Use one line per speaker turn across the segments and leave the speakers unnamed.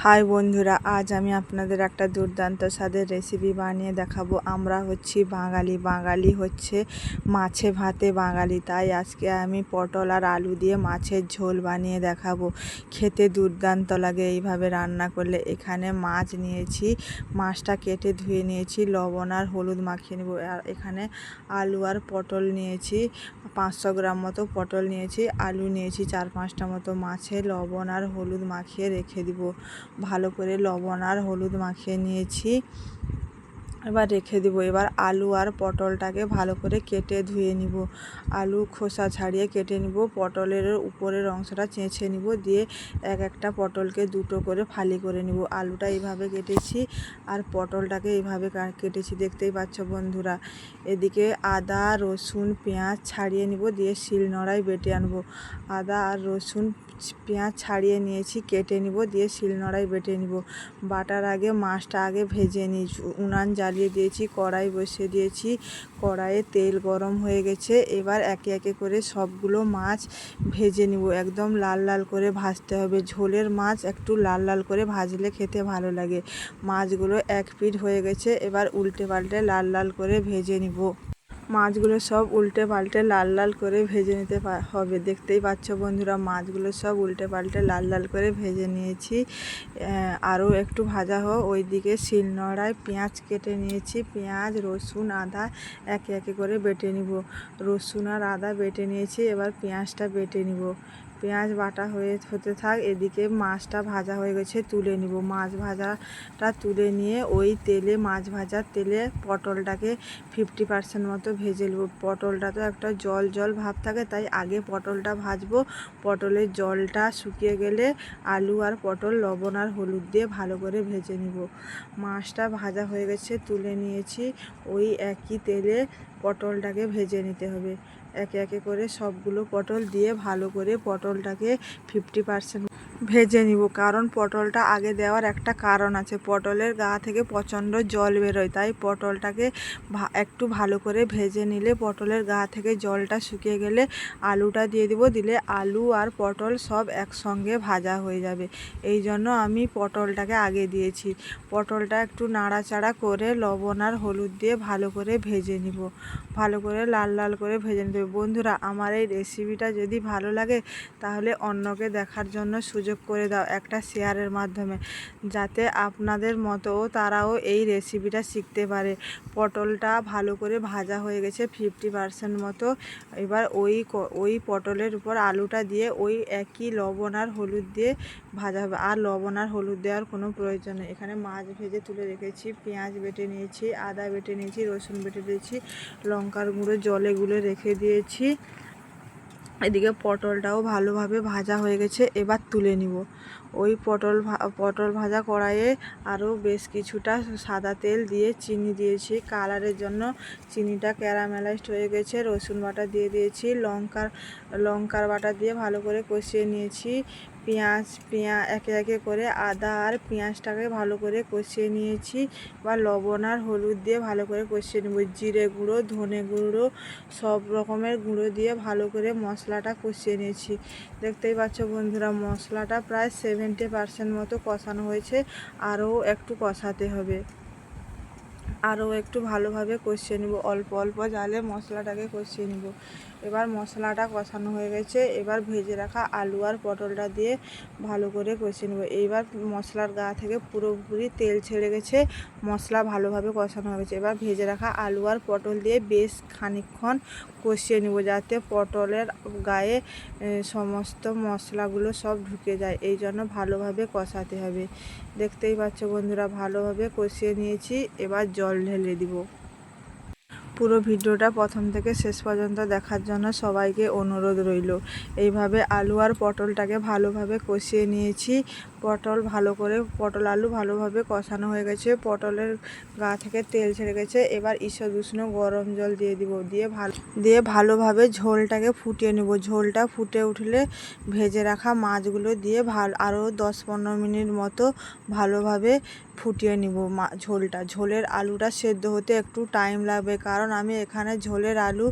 High বন্ধুরা, আজ আমি আপনাদের একটা দুর্দান্ত স্বাদের রেসিপি বানিয়ে দেখাবো। আমরা হচ্ছি বাঙালি হচ্ছে মাছে ভাতে বাঙালি, তাই আজকে আমি পটল আর আলু দিয়ে মাছের ঝোল বানিয়ে দেখাবো। খেতে দুর্দান্ত লাগে এইভাবে রান্না করলে। এখানে মাছ নিয়েছি, মাছটা কেটে ধুয়ে নিয়েছি, লবণ আর হলুদ মাখিয়ে নেব। আর এখানে আলু আর পটল নিয়েছি, 500 গ্রাম মতো পটল নিয়েছি, আলু নিয়েছি 4-5টা মতো। মাছে লবণ আর হলুদ মাখিয়ে রেখে দিব। ভালো করে লবণ আর হলুদ মাখিয়ে নিয়েছি, এবার রেখে দিব। এবার আলু আর পটলটাকে ভালো করে কেটে ধুয়ে নিব। আলু খোসা ছাড়িয়ে কেটে নিব, পটলের উপরের অংশটা চেঁচে নিব, দিয়ে একটা পটলকে দুটো করে ফালি করে নিব। আলুটা এইভাবে কেটেছি আর পটলটাকে এইভাবে কেটেছি, দেখতেই পাচ্ছ বন্ধুরা। এদিকে আদা রসুন পেঁয়াজ ছাড়িয়ে নিব, দিয়ে শিলনোড়ায় বেটে আনবো। আদা আর রসুন পেঁয়াজ ছাড়িয়ে নিয়েছি, কেটে নিব, দিয়ে শিলনোড়ায় বেটে নিব। বাটার আগে মাছটা আগে ভেজে নিই। উনান জ্বালিয়ে দিয়েছি, কড়াই বসিয়ে দিয়েছি, কড়াইয়ে তেল গরম হয়ে গেছে। এবার একে একে করে সবগুলো মাছ ভেজে নিব। একদম লাল লাল করে ভাজতে হবে। ঝোলের মাছ একটু লাল লাল করে ভাজলে খেতে ভালো লাগে। মাছগুলো এক পিঠ হয়ে গেছে, এবার উল্টে পাল্টে লাল লাল করে ভেজে নিব। মাছগুলো সব উল্টে পাল্টে লাল লাল করে ভেজে নিতে হবে। দেখতেই পাচ্ছ বন্ধুরা, মাছগুলো সব উল্টে পাল্টে লাল লাল করে ভেজে নিয়েছি। আরও একটু ভাজা হোক। ওইদিকে শিলনোড়ায় পেঁয়াজ কেটে নিয়েছি, পেঁয়াজ রসুন আদা একে একে করে বেটে নিব। রসুন আর আদা বেটে নিয়েছি, এবার পেঁয়াজটা বেটে নিব। পেঁয়াজ বাটা হতে থাক। এদিকে মাছটা ভাজা হয়ে গেছে, তুলে নিব। মাছ ভাজাটা তুলে নিয়ে ওই তেলে, মাছ ভাজার তেলে পটলটাকে 50% মতো ভেজে নেব। পটলটা তো একটা জল জল ভাব থাকে, তাই আগে পটলটা ভাজবো। পটলের জলটা শুকিয়ে গেলে আলু আর পটল লবণ আর হলুদ দিয়ে ভালো করে ভেজে নিব। মাছটা ভাজা হয়ে গেছে, তুলে নিয়েছি। ওই একই তেলে পটলটাকে ভেজে নিতে হবে। একে একে করে সবগুলো পটল দিয়ে ভালো করে পটলটাকে 50% ভেজে নিব। কারণ পটলটা আগে দেওয়ার একটা কারণ আছে। পটলের গা থেকে প্রচণ্ড জল বেরোয়, তাই পটলটাকে একটু ভালো করে ভেজে নিলে পটলের গা থেকে জলটা শুকিয়ে গেলে আলুটা দিয়ে দিব। দিলে আলু আর পটল সব একসঙ্গে ভাজা হয়ে যাবে। এই জন্য আমি পটলটাকে আগে দিয়েছি। পটলটা একটু নাড়াচাড়া করে লবণ আর হলুদ দিয়ে ভালো করে ভেজে নিব। ভালো করে লাল লাল করে ভেজে নিতে হবে। বন্ধুরা, আমার এই রেসিপিটা যদি ভালো লাগে তাহলে অন্যকে দেখার জন্য সুযোগ করে দাও একটা শেয়ারের মাধ্যমে, যাতে আপনাদের মতো তারাও এই রেসিপিটা শিখতে পারে। পটলটা ভালো করে ভাজা হয়ে গেছে 50% মতো। এবার ওই পটলের উপর আলুটা দিয়ে ওই একই লবণ আর হলুদ দিয়ে ভাজা হবে। আর লবণ আর হলুদ দেওয়ার কোনো প্রয়োজন নেই। এখানে মাছ ভেজে তুলে রেখেছি, পেঁয়াজ বেটে নিয়েছি, আদা বেটে নিয়েছি, রসুন বেটে দিয়েছি, লঙ্কার গুঁড়ো জলে গুলে রেখে দিয়েছি। এদিকে পটলটাও ভালোভাবে ভাজা হয়ে গেছে, এবার তুলে নিব। ওই পটল ভাজা কড়াইয়ে আরও বেশ কিছুটা সাদা তেল দিয়ে চিনি দিয়েছি কালারের জন্য। চিনিটা ক্যারামেলাইজড হয়ে গেছে। রসুন বাটা দিয়ে দিয়েছি, লঙ্কার বাটা দিয়ে ভালো করে কষিয়ে নিয়েছি। পেঁয়াজ একে একে করে আদা আর পেঁয়াজটাকে ভালো করে কষিয়ে নিয়েছি। বা লবণ আর হলুদ দিয়ে ভালো করে কষিয়ে নেব। জিরে গুঁড়ো, ধনে গুঁড়ো, সব রকমের গুঁড়ো দিয়ে ভালো করে মশলাটা কষিয়ে নিয়েছি। দেখতেই পাচ্ছ বন্ধুরা, মশলাটা প্রায় 70% মতো কষানো হয়েছে। আরও একটু কষাতে হবে। আরও একটু ভালোভাবে কষিয়ে নেব। অল্প অল্প জালে মশলাটাকে কষিয়ে নেব। এবার মশলাটা কষানো হয়ে গেছে, এবার ভেজে রাখা আলু আর পটলটা দিয়ে ভালো করে কষিয়ে নেব। এইবার মশলার গা থেকে পুরোপুরি তেল ছেড়ে গেছে, মশলা ভালোভাবে কষানো হয়ে গেছে। এবার ভেজে রাখা আলু আর পটল দিয়ে বেশ খানিকক্ষণ কষিয়ে নেব, যাতে পটলের গায়ে সমস্ত মশলাগুলো সব ঢুকে যায়। এই জন্য ভালোভাবে কষাতে হবে। দেখতেই পাচ্ছ বন্ধুরা, ভালোভাবে কষিয়ে নিয়েছি। এবার জল ঢেলে দিব। পুরো ভিডিওটা প্রথম থেকে শেষ পর্যন্ত দেখার জন্য সবাইকে অনুরোধ রইল। এইভাবে আলু আর পটলটাকে ভালোভাবে কষিয়ে নিয়েছি। পটল আলু ভালোভাবে কষানো হয়ে গেছে। পটলের গা থেকে তেল ছেড়ে গেছে। এবার ঈষৎ উষ্ণ গরম জল দিয়ে দিব। দিয়ে ভালোভাবে ঝোলটাকে ফুটিয়ে নেব। ঝোলটা ফুটে উঠলে ভেজে রাখা মাছগুলো দিয়ে আরও 10-15 মিনিট মতো ভালোভাবে ফুটিয়ে নিব ঝোলটা। ঝোলের আলুটা সেদ্ধ হতে একটু টাইম লাগবে, কারণ আমি এখানে ঝোলের আলু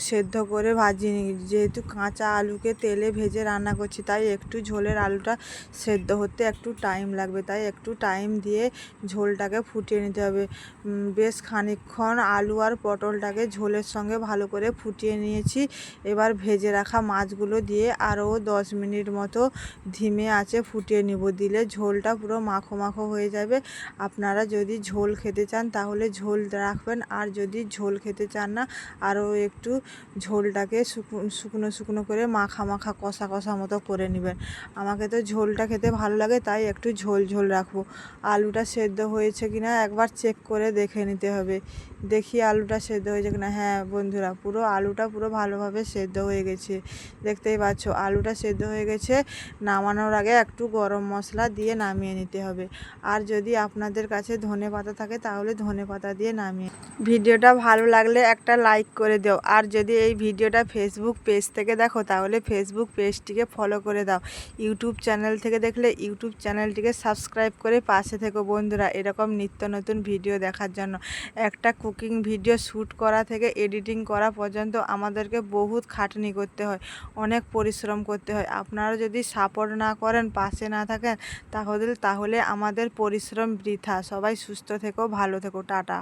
সেদ্ধ করে ভাজিনি, যেহেতু কাঁচা আলুকে তেলে ভেজে রান্না করছি, তাই একটু ঝোলের আলুটা সেদ্ধ হতে একটু টাইম লাগবে। তাই একটু টাইম দিয়ে ঝোলটাকে ফুটিয়ে নিতে হবে। বেশ খানিকক্ষণ আলু আর পটলটাকে ঝোলের সঙ্গে ভালো করে ফুটিয়ে নিয়েছি। এবার ভেজে রাখা মাছগুলো দিয়ে আরও 10 মিনিট মতো ধিমে আঁচে ফুটিয়ে নিব। দিলে ঝোলটা পুরো মাখো মাখো হয়ে যাবে। আপনারা যদি ঝোল খেতে চান তাহলে ঝোল রাখবেন, আর যদি ঝোল খেতে চান না, আরও একটু ঝোলটাকে শুকনো শুকনো করে মাখা মাখা কষা কষা মতো করে নেবেন। আমাকে তো ঝোলটা খেতে ভালো লাগে, তাই একটু ঝোল ঝোল রাখবো। আলুটা সেদ্ধ হয়েছে কিনা একবার চেক করে দেখে নিতে হবে। দেখি আলুটা সেদ্ধ হয়েছে কিনা। হ্যাঁ বন্ধুরা, আলুটা পুরো ভালোভাবে সেদ্ধ হয়ে গেছে। দেখতেই পাচ্ছ আলুটা সেদ্ধ হয়ে গেছে। নামানোর আগে একটু গরম মশলা দিয়ে নামিয়ে নিতে হবে। আর যদি আপনাদের কাছে ধনেপাতা থাকে তাহলে ধনেপাতা দিয়ে নামিয়ে। ভিডিওটা ভালো লাগলে একটা লাইক করে দাও। আর যদি এই ভিডিওটা ফেসবুক পেজ থেকে দেখো তাহলে ফেসবুক পেজটিকে ফলো করে দাও। ইউটিউব চ্যানেল থেকে দেখলে ইউটিউব চ্যানেলটিকে সাবস্ক্রাইব করে পাশে থেকো বন্ধুরা, এরকম নিত্য নতুন ভিডিও দেখার জন্য। একটা কুকিং ভিডিও শ্যুট করা থেকে এডিটিং করা পর্যন্ত আমাদেরকে বহুত খাটনি করতে হয়, অনেক পরিশ্রম করতে হয়। আপনারা যদি সাপোর্ট না করেন, পাশে না থাকেন, তাহলে আমাদের পরিশ্রম বৃথা। সবাই সুস্থ থেকো, ভালো থেকো, টাটা।